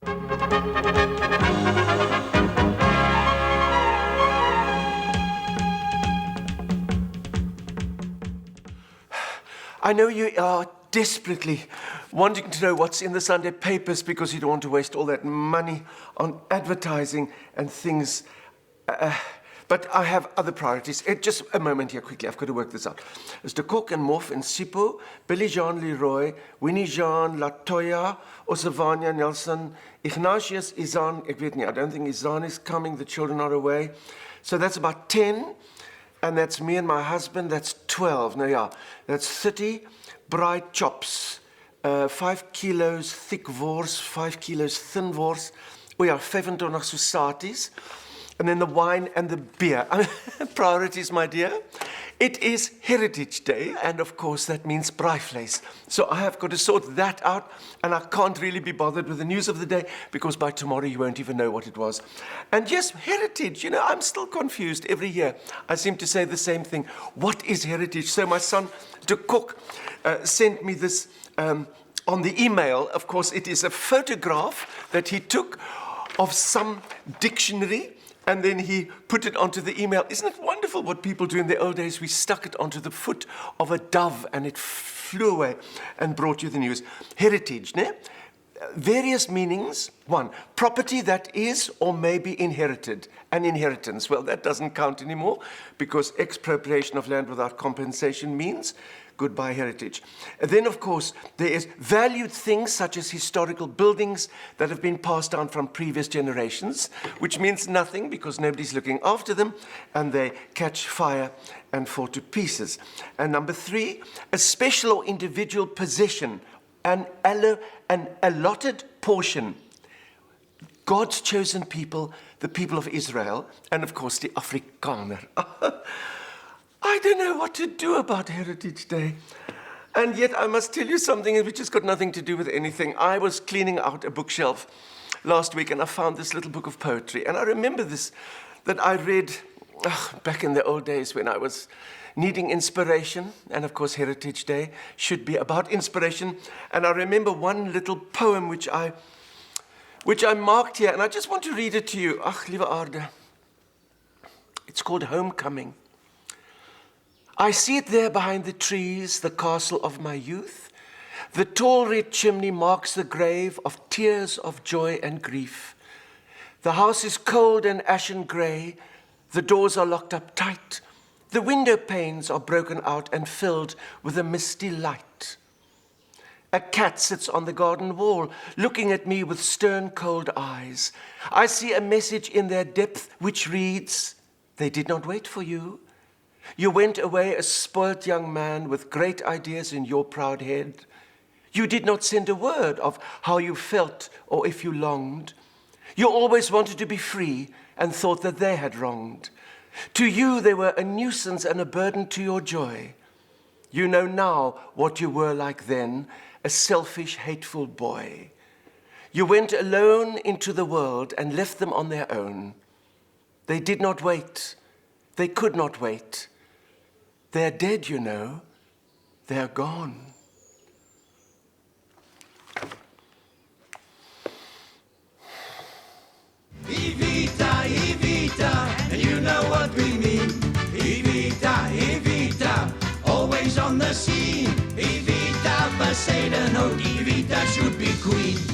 I know you are desperately wanting to know what's in the Sunday papers because you don't want to waste all that money on advertising and things. But I have other priorities. Just a moment here quickly, I've got to work this out. It's de Kok and Moff and Sipho, Billy Jean Leroy, Winnie Jean, Latoya, Osavania Nelson, Ignatius, Izan, ek weet nie, I don't think Izan is coming, the children are away. So that's about 10, and that's me and my husband, that's 12. Now yeah, that's 30 bright chops, 5 kilos thick wors, 5 kilos thin wors, oh ja, 25 sausaties. And then the wine and the beer. Priorities, my dear. It is Heritage Day, and of course that means braaivleis. So I have got to sort that out, and I can't really be bothered with the news of the day, because by tomorrow you won't even know what it was. And yes, heritage, you know, I'm still confused every year. I seem to say the same thing. What is heritage? So my son, de Kok, sent me this on the email. Of course, it is a photograph that he took of some dictionary, and then he put it onto the email. Isn't it wonderful what people do in the old days? We stuck it onto the foot of a dove and it flew away and brought you the news. Heritage, ne? Various meanings. 1, property that is or may be inherited. An inheritance. Well, that doesn't count anymore because expropriation of land without compensation means goodbye heritage. And then, of course, there is valued things such as historical buildings that have been passed down from previous generations, which means nothing because nobody's looking after them and they catch fire and fall to pieces. And number 3, a special or individual possession, an allotted portion. God's chosen people, the people of Israel, and of course the Afrikaner. I don't know what to do about Heritage Day. And yet I must tell you something which has got nothing to do with anything. I was cleaning out a bookshelf last week and I found this little book of poetry. And I remember this, that I read back in the old days when I was needing inspiration. And of course Heritage Day should be about inspiration. And I remember one little poem which I marked here. And I just want to read it to you. Ach, lieve aarde. It's called Homecoming. I see it there behind the trees, the castle of my youth. The tall red chimney marks the grave of tears of joy and grief. The house is cold and ashen grey. The doors are locked up tight. The window panes are broken out and filled with a misty light. A cat sits on the garden wall, looking at me with stern, cold eyes. I see a message in their depth which reads, "They did not wait for you. You went away a spoilt young man with great ideas in your proud head. You did not send a word of how you felt or if you longed. You always wanted to be free and thought that they had wronged. To you they were a nuisance and a burden to your joy. You know now what you were like then, a selfish, hateful boy. You went alone into the world and left them on their own. They did not wait. They could not wait. They're dead, you know. They're gone." Evita, Evita, and you know what we mean. Evita, Evita, always on the scene. Evita Bezuidenhout, Evita should be queen.